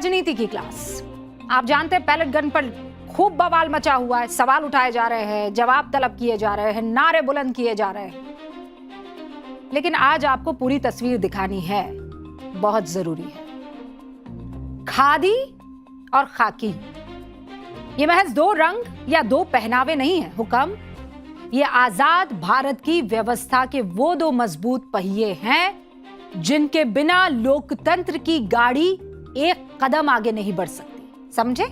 राजनीति की क्लास। आप जानते हैं पैलेट गन पर खूब बवाल मचा हुआ है, सवाल उठाए जा रहे हैं, जवाब तलब किए जा रहे हैं, नारे बुलंद किए जा रहे हैं। लेकिन आज आपको पूरी तस्वीर दिखानी है, बहुत जरूरी है। खादी और खाकी ये महज दो रंग या दो पहनावे नहीं है हुक्म, ये आजाद भारत की व्यवस्था के वो दो मजबूत पहिए हैं जिनके बिना लोकतंत्र की गाड़ी एक कदम आगे नहीं बढ़ सकती। समझे?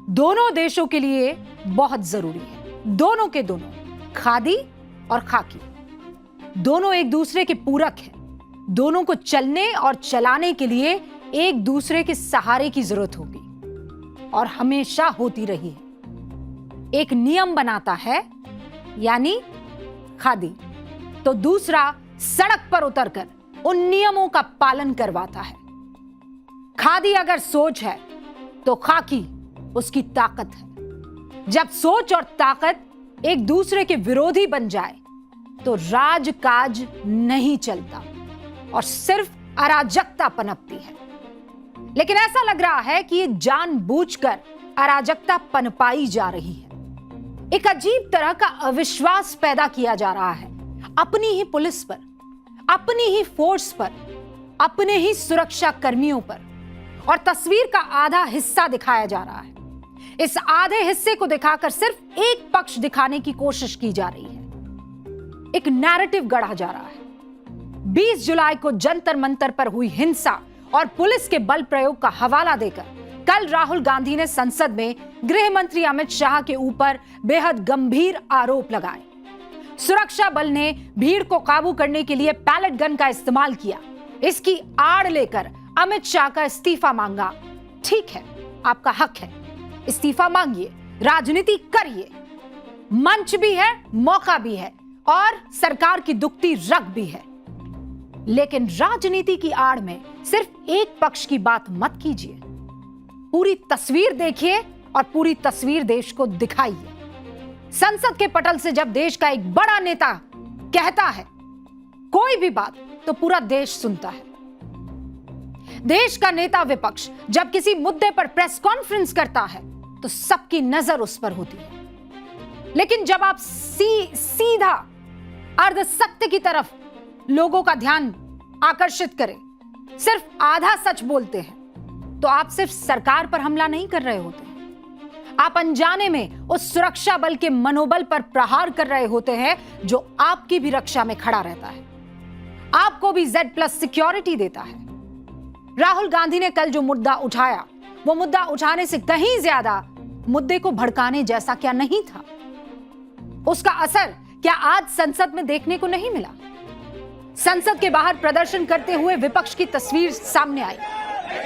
दोनों देशों के लिए बहुत जरूरी है, दोनों के दोनों, खादी और खाकी दोनों एक दूसरे के पूरक हैं। दोनों को चलने और चलाने के लिए एक दूसरे के सहारे की जरूरत होगी और हमेशा होती रही है। एक नियम बनाता है यानी खादी, तो दूसरा सड़क पर उतरकर उन नियमों का पालन करवाता है। खादी अगर सोच है तो खाकी उसकी ताकत है। जब सोच और ताकत एक दूसरे के विरोधी बन जाए तो राजकाज नहीं चलता और सिर्फ अराजकता पनपती है। लेकिन ऐसा लग रहा है कि ये जानबूझकर अराजकता पनपाई जा रही है। एक अजीब तरह का अविश्वास पैदा किया जा रहा है अपनी ही पुलिस पर, अपनी ही फोर्स पर, अपने ही सुरक्षा कर्मियों पर, और तस्वीर का आधा हिस्सा दिखाया जा रहा है। इस आधे हिस्से को दिखाकर सिर्फ एक पक्ष दिखाने की कोशिश की जा रही है। एक नैरेटिव गढ़ा जा रहा है। 20 जुलाई को जंतर मंतर पर हुई हिंसा और पुलिस के बल प्रयोग का हवाला देकर कल राहुल गांधी ने संसद में गृह मंत्री अमित शाह के ऊपर बेहद गंभीर आरोप लगाए। सुरक्षा बल ने भीड़ को काबू करने के लिए पैलेट गन का इस्तेमाल किया। इसकी आड़ लेकर अमित शाह का इस्तीफा मांगा। ठीक है, आपका हक है, इस्तीफा मांगिए, राजनीति करिए, मंच भी है, मौका भी है और सरकार की दुखती रग भी है। लेकिन राजनीति की आड़ में सिर्फ एक पक्ष की बात मत कीजिए। पूरी तस्वीर देखिए और पूरी तस्वीर देश को दिखाइए। संसद के पटल से जब देश का एक बड़ा नेता कहता है कोई भी बात तो पूरा देश सुनता है। देश का नेता विपक्ष जब किसी मुद्दे पर प्रेस कॉन्फ्रेंस करता है तो सबकी नजर उस पर होती है। लेकिन जब आप सीधा अर्ध सत्य की तरफ लोगों का ध्यान आकर्षित करें, सिर्फ आधा सच बोलते हैं, तो आप सिर्फ सरकार पर हमला नहीं कर रहे होते हैं, आप अनजाने में उस सुरक्षा बल के मनोबल पर प्रहार कर रहे होते हैं जो आपकी भी रक्षा में खड़ा रहता है, आपको भी Z+ सिक्योरिटी देता है। राहुल गांधी ने कल जो मुद्दा उठाया, वो मुद्दा उठाने से कहीं ज्यादा मुद्दे को भड़काने जैसा क्या नहीं था? उसका असर क्या आज संसद में देखने को नहीं मिला? संसद के बाहर प्रदर्शन करते हुए विपक्ष की तस्वीर सामने आई।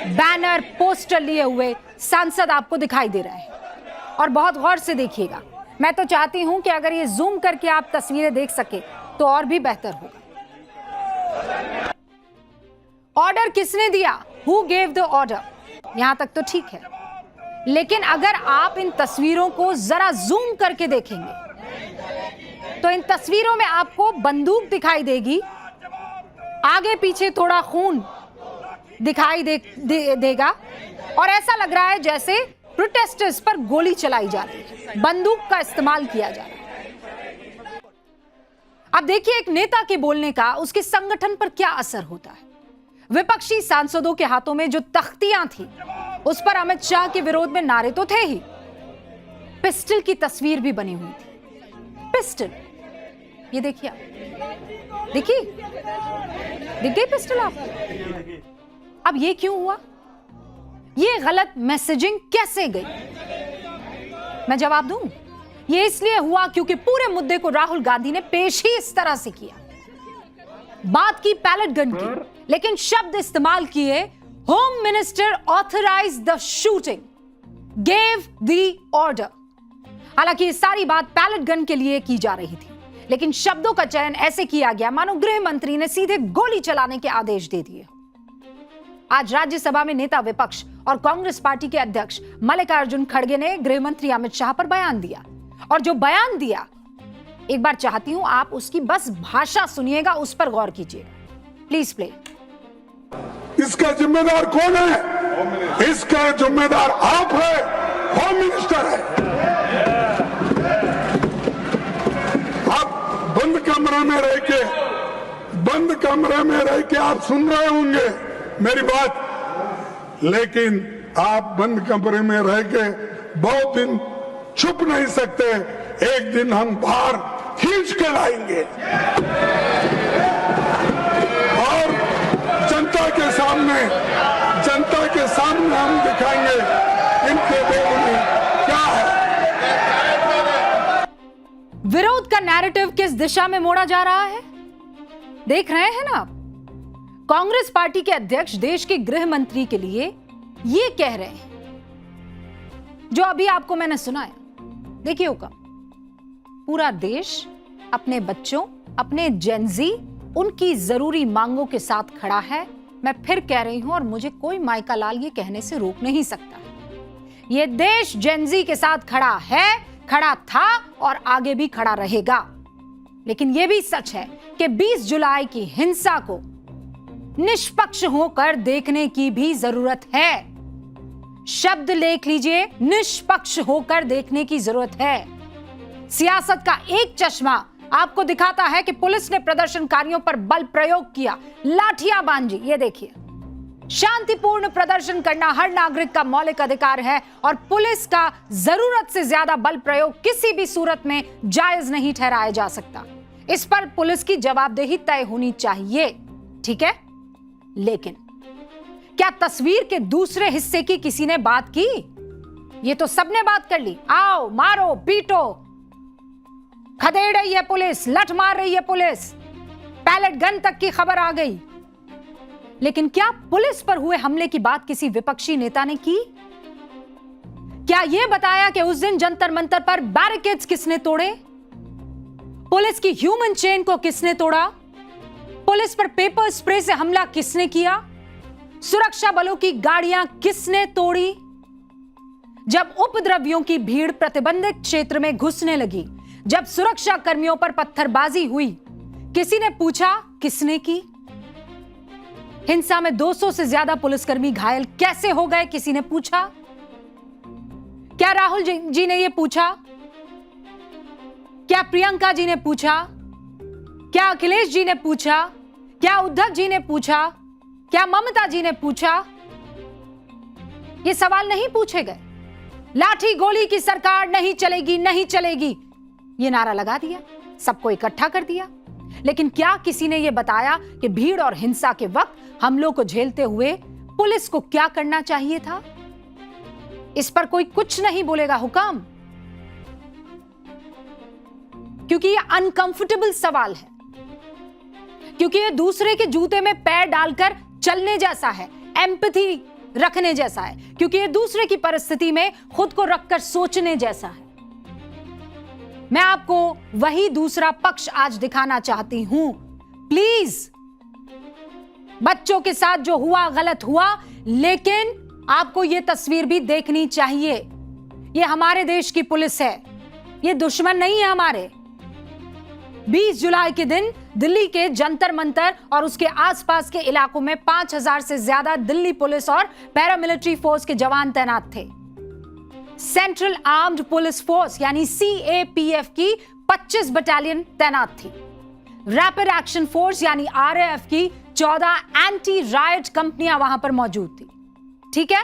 बैनर, पोस्टर लिए हुए सांसद आपको दिखाई दे रहे हैं और बहुत गौर से देखिएगा। मैं तो चाहती हूं कि अगर ये जूम करके आप तस्वीरें देख सके तो और भी बेहतर होगा। ऑर्डर किसने दिया? Who gave the order? यहां तक तो ठीक है, लेकिन अगर आप इन तस्वीरों को जरा जूम करके देखेंगे तो इन तस्वीरों में आपको बंदूक दिखाई देगी, आगे पीछे थोड़ा खून दिखाई देगा और ऐसा लग रहा है जैसे प्रोटेस्टर्स पर गोली चलाई जा रही है, बंदूक का इस्तेमाल किया जा रहा है। अब देखिए एक नेता के बोलने का उसके संगठन पर क्या असर होता है। विपक्षी सांसदों के हाथों में जो तख्तियां थी उस पर अमित शाह के विरोध में नारे तो थे ही, पिस्टल की तस्वीर भी बनी हुई थी। पिस्टल, ये देखिए, देखिए, दिख गई पिस्टल आपको? अब ये क्यों हुआ? ये गलत मैसेजिंग कैसे गई? मैं जवाब दूं, ये इसलिए हुआ क्योंकि पूरे मुद्दे को राहुल गांधी ने पेश ही इस तरह से किया। बात की पैलेट गन की, लेकिन शब्द इस्तेमाल किए home minister authorise the shooting, gave the order. हालांकि ये सारी बात पैलेट गन के लिए की जा रही थी, लेकिन शब्दों का चयन ऐसे किया गया मानो गृह मंत्री ने सीधे गोली चलाने के आदेश दे दिए। आज राज्यसभा में नेता विपक्ष और कांग्रेस पार्टी के अध्यक्ष मल्लिकार्जुन खड़गे ने गृह मंत्री अमित शाह पर बयान दिया, और जो बयान दिया, एक बार चाहती हूं आप उसकी बस भाषा सुनिएगा, उस पर गौर कीजिएगा। Please play. इसका जिम्मेदार कौन है? इसका जिम्मेदार आप है, होम मिनिस्टर है। आप बंद कमरे में रह के आप सुन रहे होंगे मेरी बात, लेकिन आप बंद कमरे में रह के बहुत दिन छुप नहीं सकते। एक दिन हम बाहर खींच के लाएंगे और जनता के सामने हम दिखाएंगे इनके दिल में क्या है। विरोध का नैरेटिव किस दिशा में मोड़ा जा रहा है देख रहे हैं ना आप। कांग्रेस पार्टी के अध्यक्ष देश के गृह मंत्री के लिए ये कह रहे हैं जो अभी आपको मैंने सुनाया। देखिए हुक्म, पूरा देश अपने बच्चों, अपने जेनजी, उनकी जरूरी मांगों के साथ खड़ा है। मैं फिर कह रही हूं और मुझे कोई माइका लाल ये कहने से रोक नहीं सकता। ये देश जेनजी के साथ खड़ा है, खड़ा था और आगे भी खड़ा रहेगा। लेकिन यह भी सच है कि 20 जुलाई की हिंसा को निष्पक्ष होकर देखने की भी जरूरत है। शब्द लिख लीजिए, निष्पक्ष होकर देखने की जरूरत है। सियासत का एक चश्मा आपको दिखाता है कि पुलिस ने प्रदर्शनकारियों पर बल प्रयोग किया, लाठियां बांधी। ये देखिए, शांतिपूर्ण प्रदर्शन करना हर नागरिक का मौलिक अधिकार है और पुलिस का जरूरत से ज्यादा बल प्रयोग किसी भी सूरत में जायज नहीं ठहराया जा सकता। इस पर पुलिस की जवाबदेही तय होनी चाहिए, ठीक है। लेकिन क्या तस्वीर के दूसरे हिस्से की किसी ने बात की? ये तो सबने बात कर ली। आओ, मारो, पीटो, खदेड़ रही है पुलिस, लठ मार रही है पुलिस, पैलेट गन तक की खबर आ गई। लेकिन क्या पुलिस पर हुए हमले की बात किसी विपक्षी नेता ने की? क्या यह बताया कि उस दिन जंतर मंतर पर बैरिकेड्स किसने तोड़े? पुलिस की ह्यूमन चेन को किसने तोड़ा? पुलिस पर पेपर स्प्रे से हमला किसने किया? सुरक्षा बलों की गाड़ियां किसने तोड़ी? जब उपद्रवियों की भीड़ प्रतिबंधित क्षेत्र में घुसने लगी, जब सुरक्षा कर्मियों पर पत्थरबाजी हुई, किसी ने पूछा किसने की? हिंसा में 200 से ज्यादा पुलिसकर्मी घायल कैसे हो गए, किसी ने पूछा? क्या राहुल जी ने यह पूछा? क्या प्रियंका जी ने पूछा? क्या अखिलेश जी ने पूछा? क्या उद्धव जी ने पूछा? क्या ममता जी ने पूछा? ये सवाल नहीं पूछे गए। लाठी गोली की सरकार नहीं चलेगी, नहीं चलेगी, ये नारा लगा दिया, सबको इकट्ठा कर दिया। लेकिन क्या किसी ने यह बताया कि भीड़ और हिंसा के वक्त हमलों को झेलते हुए पुलिस को क्या करना चाहिए था? इस पर कोई कुछ नहीं बोलेगा हुकाम, क्योंकि यह अनकंफर्टेबल सवाल है, क्योंकि यह दूसरे के जूते में पैर डालकर चलने जैसा है, एम्पैथी रखने जैसा है, क्योंकि यह दूसरे की परिस्थिति में खुद को रखकर सोचने जैसा है। मैं आपको वही दूसरा पक्ष आज दिखाना चाहती हूं। प्लीज, बच्चों के साथ जो हुआ गलत हुआ, लेकिन आपको यह तस्वीर भी देखनी चाहिए। यह हमारे देश की पुलिस है, यह दुश्मन नहीं है हमारे। 20 जुलाई के दिन दिल्ली के जंतर मंतर और उसके आसपास के इलाकों में 5000 से ज्यादा दिल्ली पुलिस और पैरामिलिट्री फोर्स के जवान तैनात थे। सेंट्रल आर्म्ड पुलिस फोर्स यानी CAPF की 25 बटालियन तैनात थी। रैपिड एक्शन फोर्स यानी RAF की 14 एंटी राइट कंपनियां वहां पर मौजूद थी, ठीक है।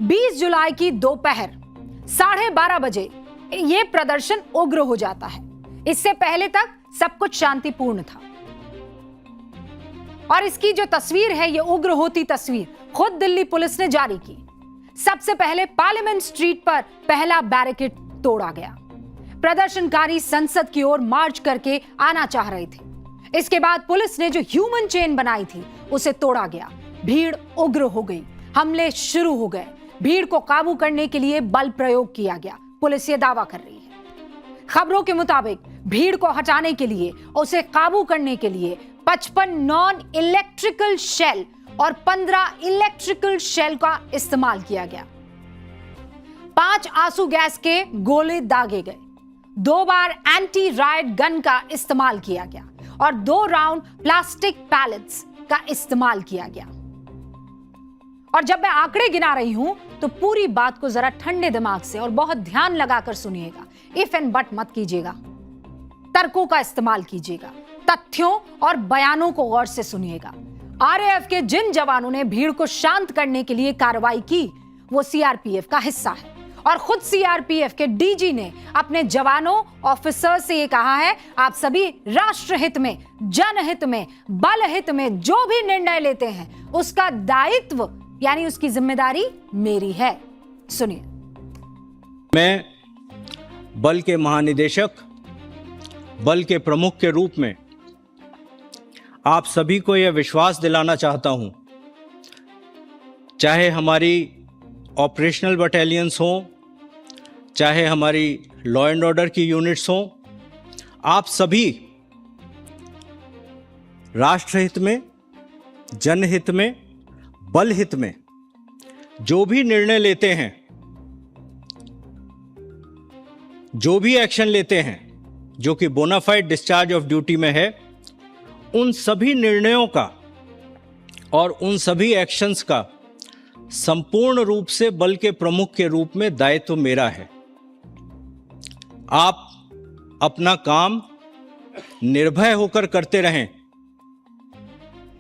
20 जुलाई की दोपहर 12:30 बजे यह प्रदर्शन उग्र हो जाता है। इससे पहले तक सब कुछ शांतिपूर्ण था और इसकी जो तस्वीर है, यह उग्र होती तस्वीर खुद दिल्ली पुलिस ने जारी की। सबसे पहले पार्लियामेंट स्ट्रीट पर पहला बैरिकेड तोड़ा गया। प्रदर्शनकारी संसद की ओर मार्च करके आना चाह रहे थे। इसके बाद पुलिस ने जो ह्यूमन चेन बनाई थी उसे तोड़ा गया। भीड़ उग्र हो गई, हमले शुरू हो गए। भीड़ को काबू करने के लिए बल प्रयोग किया गया, पुलिस ये दावा कर रही है। खबरों के मुताबिक भीड़ को हटाने के लिए, उसे काबू करने के लिए 55 नॉन इलेक्ट्रिकल शेल और 15 इलेक्ट्रिकल शेल का इस्तेमाल किया गया। 5 आंसू गैस के गोले दागे गए। 2 बार एंटी राइट गन का इस्तेमाल किया गया और 2 राउंड प्लास्टिक पैलेट्स का इस्तेमाल किया गया। और जब मैं आंकड़े गिना रही हूं तो पूरी बात को जरा ठंडे दिमाग से और बहुत ध्यान लगाकर सुनिएगा। इफ एंड बट मत कीजिएगा, तर्कों का इस्तेमाल कीजिएगा, तथ्यों और बयानों को गौर से सुनिएगा। आरएएफ के जिन जवानों ने भीड़ को शांत करने के लिए कार्रवाई की वो सीआरपीएफ का हिस्सा है और खुद सीआरपीएफ के डीजी ने अपने जवानों, ऑफिसर से ये कहा है, आप सभी राष्ट्रहित में, जनहित में, बलहित में जो भी निर्णय लेते हैं उसका दायित्व यानी उसकी जिम्मेदारी मेरी है। सुनिए। मैं बल के महानिदेशक, बल के प्रमुख के रूप में आप सभी को यह विश्वास दिलाना चाहता हूं, चाहे हमारी ऑपरेशनल बटालियंस हों, चाहे हमारी लॉ एंड ऑर्डर की यूनिट्स हों, आप सभी राष्ट्रहित में, जनहित में, बलहित में जो भी निर्णय लेते हैं, जो भी एक्शन लेते हैं जो कि बोनाफाइड डिस्चार्ज ऑफ ड्यूटी में है, उन सभी निर्णयों का और उन सभी एक्शंस का संपूर्ण रूप से बल के प्रमुख के रूप में दायित्व मेरा है। आप अपना काम निर्भय होकर करते रहें।